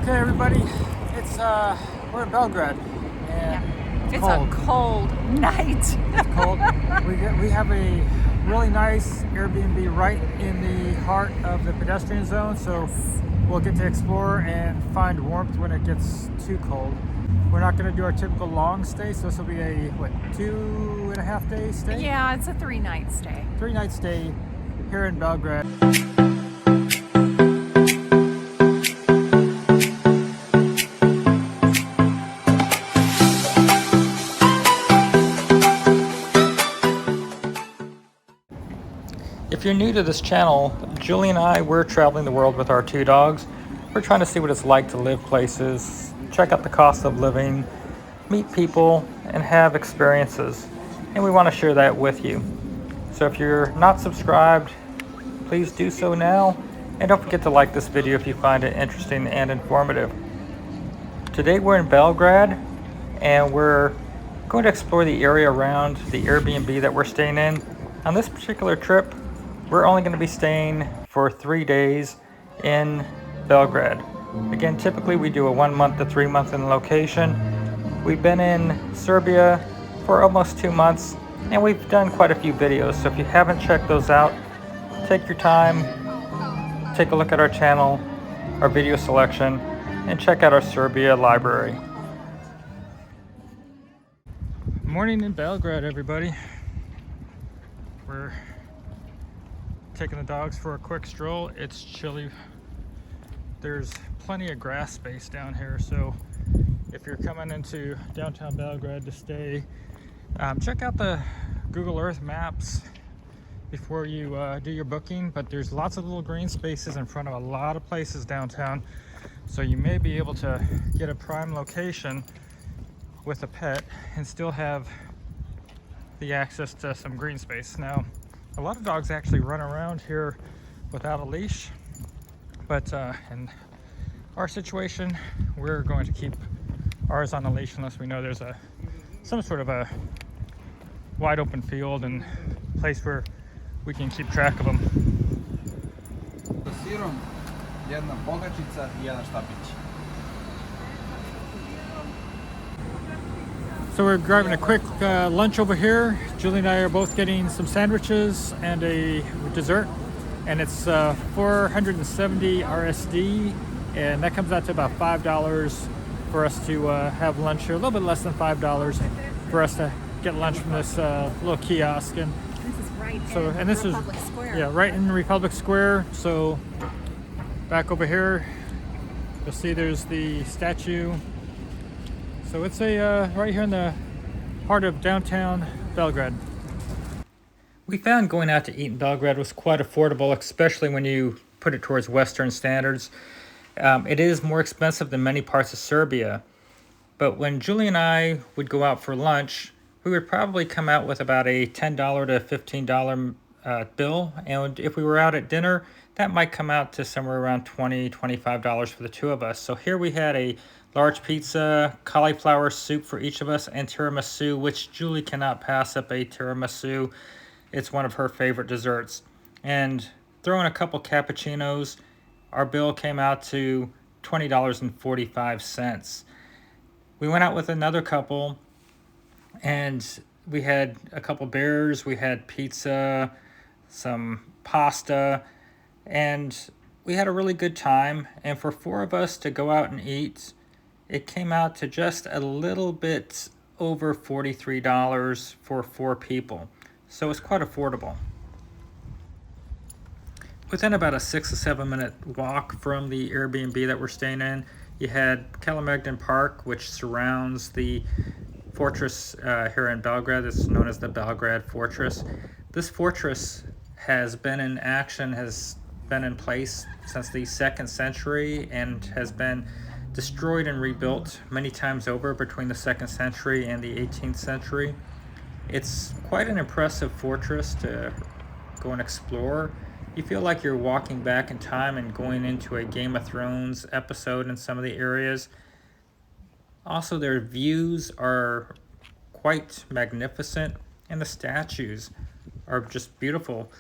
Okay, everybody, it's we're in Belgrade, and It's cold. a cold night. It's cold. We have a really nice Airbnb right in the heart of the pedestrian zone, so we'll get to explore and find warmth when it gets too cold. We're not going to do our typical long stay, so this will be a 2.5 day stay? Yeah, it's a 3-night stay. 3-night stay here in Belgrade. If you're new to this channel, Julie and I, we're traveling the world with our 2 dogs. We're trying to see what it's like to live places, check out the cost of living, meet people, and have experiences. And we want to share that with you. So if you're not subscribed, please do so now. And don't forget to like this video if you find it interesting and informative. Today we're in Belgrade, and we're going to explore the area around the Airbnb that we're staying in. On this particular trip, we're only going to be staying for 3 days in Belgrade. Again, typically we do a 1 month to 3 month in location. We've been in Serbia for almost 2 months, and we've done quite a few videos. So if you haven't checked those out, take your time, take a look at our channel, our video selection, and check out our Serbia library. Morning in Belgrade, everybody. We're taking the dogs for a quick stroll. It's chilly. There's plenty of grass space down here, so if you're coming into downtown Belgrade to stay, check out the Google Earth maps before you do your booking. But there's lots of little green spaces in front of a lot of places downtown, so you may be able to get a prime location with a pet and still have the access to some green space. Now, a lot of dogs actually run around here without a leash, but in our situation, we're going to keep ours on a leash unless we know there's some sort of a wide open field and place where we can keep track of them. Sirom, jedna pogačica I jedan štapić. So we're grabbing a quick lunch over here. Julie and I are both getting some sandwiches and a dessert, and it's 470 RSD, and that comes out to about $5 for us to have lunch here. A little bit less than $5 for us to get lunch from this little kiosk. And This is right and this Republic is Square. Yeah, right in Republic Square. So back over here, you'll see there's the statue. So it's right here in the heart of downtown Belgrade. We found going out to eat in Belgrade was quite affordable, especially when you put it towards Western standards. It is more expensive than many parts of Serbia, but when Julie and I would go out for lunch, we would probably come out with about a $10 to $15 bill, and if we were out at dinner, that might come out to somewhere around $20, $25 for the 2 of us. So here we had a large pizza, cauliflower soup for each of us, and tiramisu, which Julie cannot pass up a tiramisu. It's one of her favorite desserts. And throw in a couple cappuccinos, our bill came out to $20.45. We went out with another couple, and we had a couple beers, we had pizza, some pasta, and we had a really good time. And for 4 of us to go out and eat, it came out to just a little bit over $43 for 4 people. So it's quite affordable. Within about a 6 to 7 minute walk from the Airbnb that we're staying in, you had Kalemegdan Park, which surrounds the fortress here in Belgrade. It's known as the Belgrade Fortress. This fortress has been in action, has been in place since the 2nd century, and has been destroyed and rebuilt many times over between the 2nd century and the 18th century. It's quite an impressive fortress to go and explore. You feel like you're walking back in time and going into a Game of Thrones episode in some of the areas. Also, their views are quite magnificent, and the statues are just beautiful.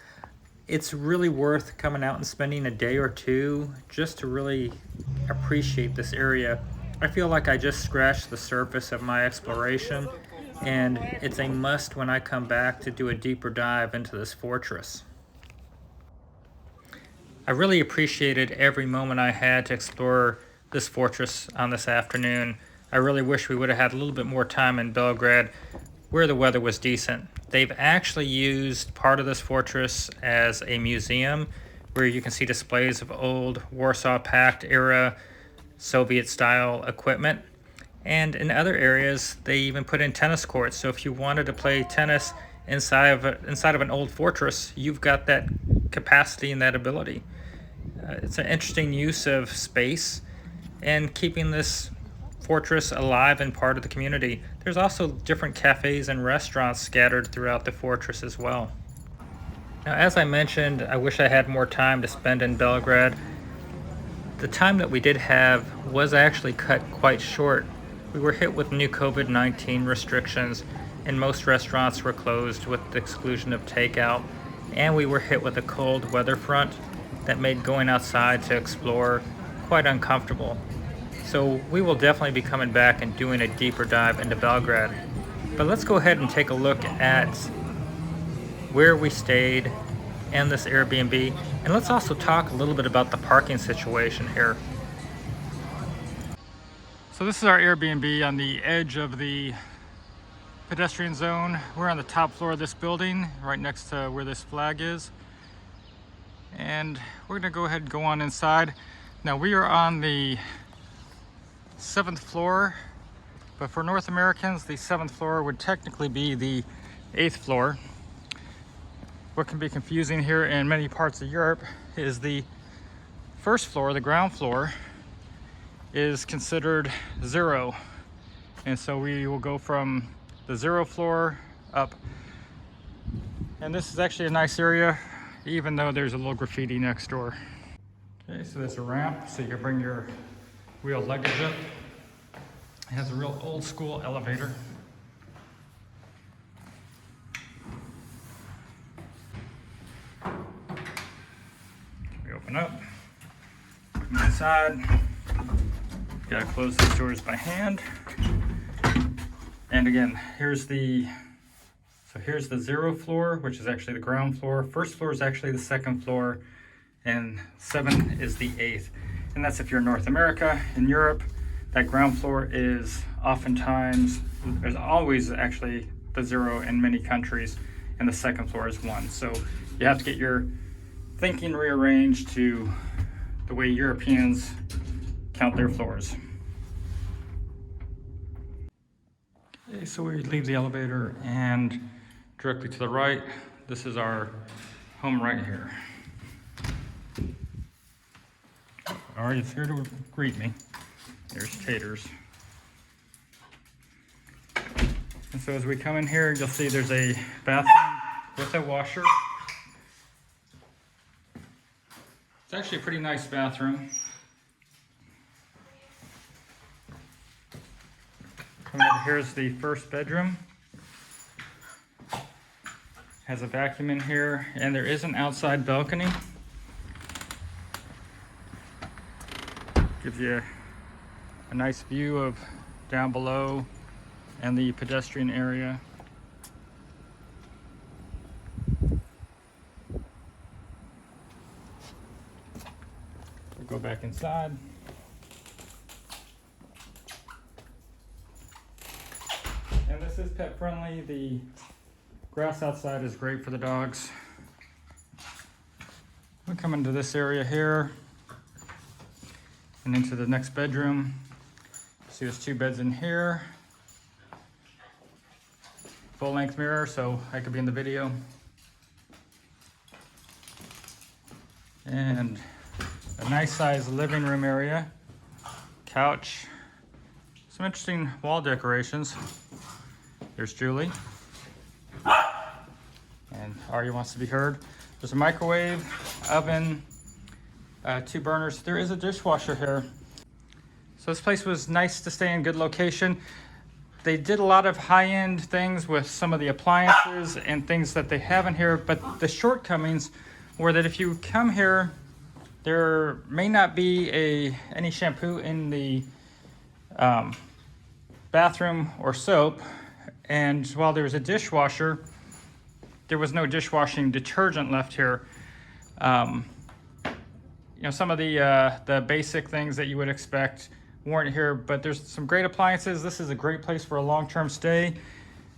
It's really worth coming out and spending a day or two just to really appreciate this area. I feel like I just scratched the surface of my exploration, and it's a must when I come back to do a deeper dive into this fortress. I really appreciated every moment I had to explore this fortress on this afternoon. I really wish we would have had a little bit more time in Belgrade where the weather was decent. They've actually used part of this fortress as a museum where you can see displays of old Warsaw Pact era Soviet style equipment. And in other areas, they even put in tennis courts. So if you wanted to play tennis inside of an old fortress, you've got that capacity and that ability. It's an interesting use of space and keeping this fortress alive and part of the community. There's also different cafes and restaurants scattered throughout the fortress as well. Now, as I mentioned, I wish I had more time to spend in Belgrade. The time that we did have was actually cut quite short. We were hit with new COVID-19 restrictions, and most restaurants were closed with the exclusion of takeout. And we were hit with a cold weather front that made going outside to explore quite uncomfortable. So we will definitely be coming back and doing a deeper dive into Belgrade. But let's go ahead and take a look at where we stayed and this Airbnb. And let's also talk a little bit about the parking situation here. So this is our Airbnb on the edge of the pedestrian zone. We're on the top floor of this building, right next to where this flag is. And we're gonna go ahead and go on inside. Now we are on the 7th floor, but for North Americans, the 7th floor would technically be the 8th floor. What can be confusing here in many parts of Europe is the first floor, the ground floor, is considered 0. And so we will go from the 0 floor up. And this is actually a nice area, even though there's a little graffiti next door. Okay, so there's a ramp, so you can bring your wheel luggage up. It has a real old school elevator. We open up, come inside. Gotta close these doors by hand. And again, here's the 0 floor, which is actually the ground floor. First floor is actually the 2nd floor, and 7 is the 8th. And that's if you're in North America. In Europe, that ground floor is oftentimes, there's always actually the 0 in many countries, and the 2nd floor is 1. So you have to get your thinking rearranged to the way Europeans count their floors. Okay, so we leave the elevator and directly to the right, this is our home right here. All right, it's here to greet me. There's Taters. And so as we come in here, you'll see there's a bathroom with a washer. It's actually a pretty nice bathroom. Coming over here is the first bedroom. Has a vacuum in here, and there is an outside balcony. Gives you a nice view of down below and the pedestrian area. We'll go back inside. And this is pet friendly. The grass outside is great for the dogs. We come into this area here and into the next bedroom. See, there's 2 beds in here. Full-length mirror, so I could be in the video. And a nice sized living room area. Couch. Some interesting wall decorations. There's Julie. And Arya wants to be heard. There's a microwave, oven, 2 burners. There is a dishwasher here. So this place was nice to stay in, good location. They did a lot of high-end things with some of the appliances and things that they have in here, but the shortcomings were that if you come here There may not be any shampoo in the bathroom or soap, and while there's a dishwasher, there was no dishwashing detergent left here. You know, some of the basic things that you would expect weren't here, but there's some great appliances. This is a great place for a long-term stay,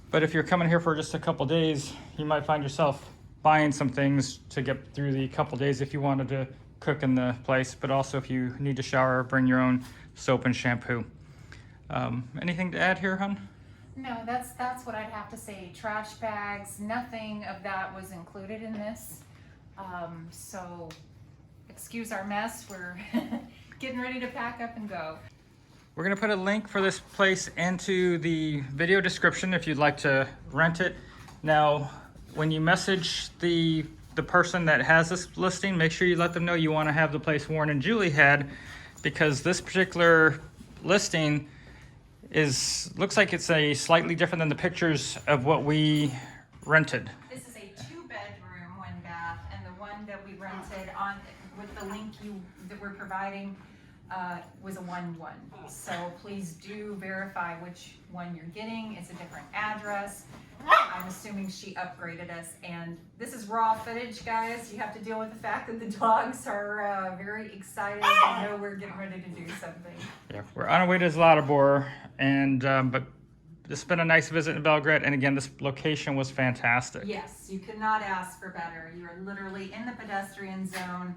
but if you're coming here for just a couple days, you might find yourself buying some things to get through the couple days if you wanted to cook in the place, but also if you need to shower, bring your own soap and shampoo. Anything to add here, hon? No, that's what I'd have to say. Trash bags, nothing of that was included in this. So excuse our mess. We're getting ready to pack up and go. We're gonna put a link for this place into the video description if you'd like to rent it. Now, when you message the person that has this listing, make sure you let them know you want to have the place Warren and Julie had, because this particular listing looks like it's a slightly different than the pictures of what we rented. This is a 2-bedroom, 1-bath, and the one that we rented on with the link that we're providing was a 1-1. So please do verify which one you're getting. It's a different address. I'm assuming she upgraded us, and this is raw footage, guys. You have to deal with the fact that the dogs are very excited and know we're getting ready to do something. Yeah, we're on our way to Zlatibor, and but this has been a nice visit in Belgrade, and again, this location was fantastic. Yes, you could not ask for better. You are literally in the pedestrian zone.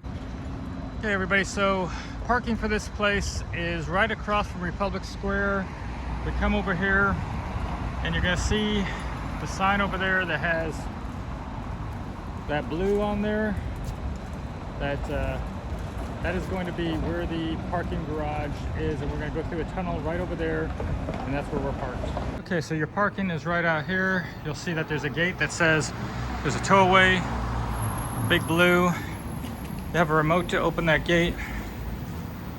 Okay, everybody, so parking for this place is right across from Republic Square. We come over here, and you're gonna see the sign over there that has that blue on there. That is going to be where the parking garage is, and we're going to go through a tunnel right over there, and that's where we're parked. Okay, so your parking is right out here. You'll see that there's a gate that says there's a towaway, big blue. You have a remote to open that gate.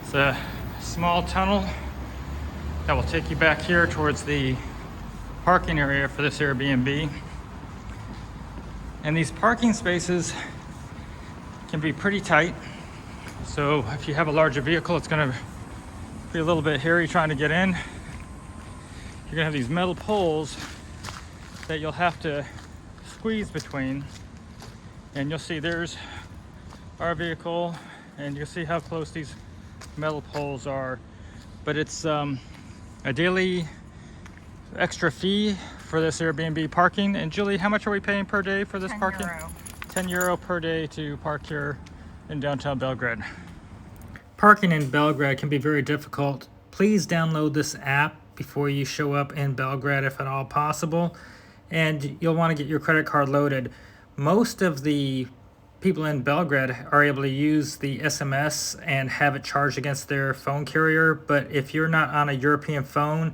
It's a small tunnel that will take you back here towards the parking area for this Airbnb. And these parking spaces can be pretty tight. So if you have a larger vehicle, it's gonna be a little bit hairy trying to get in. You're gonna have these metal poles that you'll have to squeeze between. And you'll see there's our vehicle, and you'll see how close these metal poles are. But it's a daily extra fee for this Airbnb parking. And Julie, how much are we paying per day for this parking? €10. 10 euro per day to park here in downtown Belgrade. Parking in Belgrade can be very difficult. Please download this app before you show up in Belgrade if at all possible, and you'll want to get your credit card loaded. Most of the people in Belgrade are able to use the SMS and have it charged against their phone carrier, but if you're not on a European phone,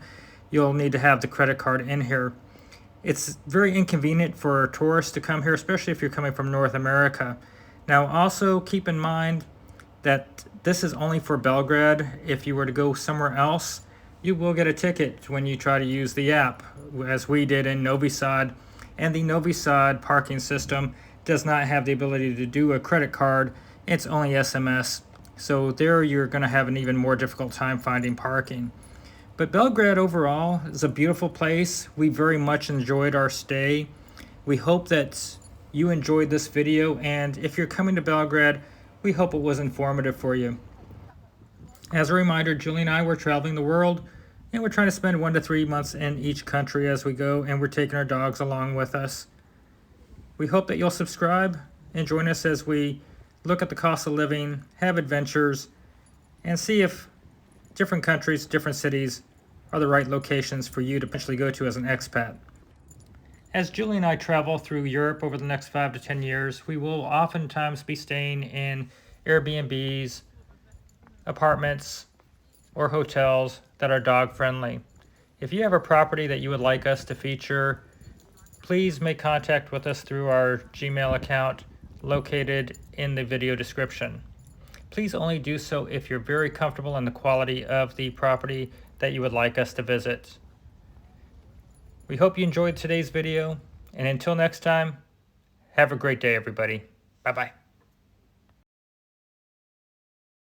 you'll need to have the credit card in here. It's very inconvenient for tourists to come here, especially if you're coming from North America. Now, also keep in mind that this is only for Belgrade. If you were to go somewhere else, you will get a ticket when you try to use the app, as we did in Novi Sad. And the Novi Sad parking system does not have the ability to do a credit card. It's only SMS. So there you're going to have an even more difficult time finding parking. But Belgrade overall is a beautiful place. We very much enjoyed our stay. We hope that you enjoyed this video, and if you're coming to Belgrade, we hope it was informative for you. As a reminder, Julie and I were traveling the world, and we're trying to spend 1 to 3 months in each country as we go, and we're taking our dogs along with us. We hope that you'll subscribe and join us as we look at the cost of living, have adventures, and see if different countries, different cities are the right locations for you to potentially go to as an expat. As Julie and I travel through Europe over the next 5 to 10 years, we will oftentimes be staying in Airbnbs, apartments, or hotels that are dog friendly. If you have a property that you would like us to feature, please make contact with us through our Gmail account located in the video description. Please only do so if you're very comfortable in the quality of the property that you would like us to visit. We hope you enjoyed today's video, and until next time, have a great day, everybody. Bye-bye.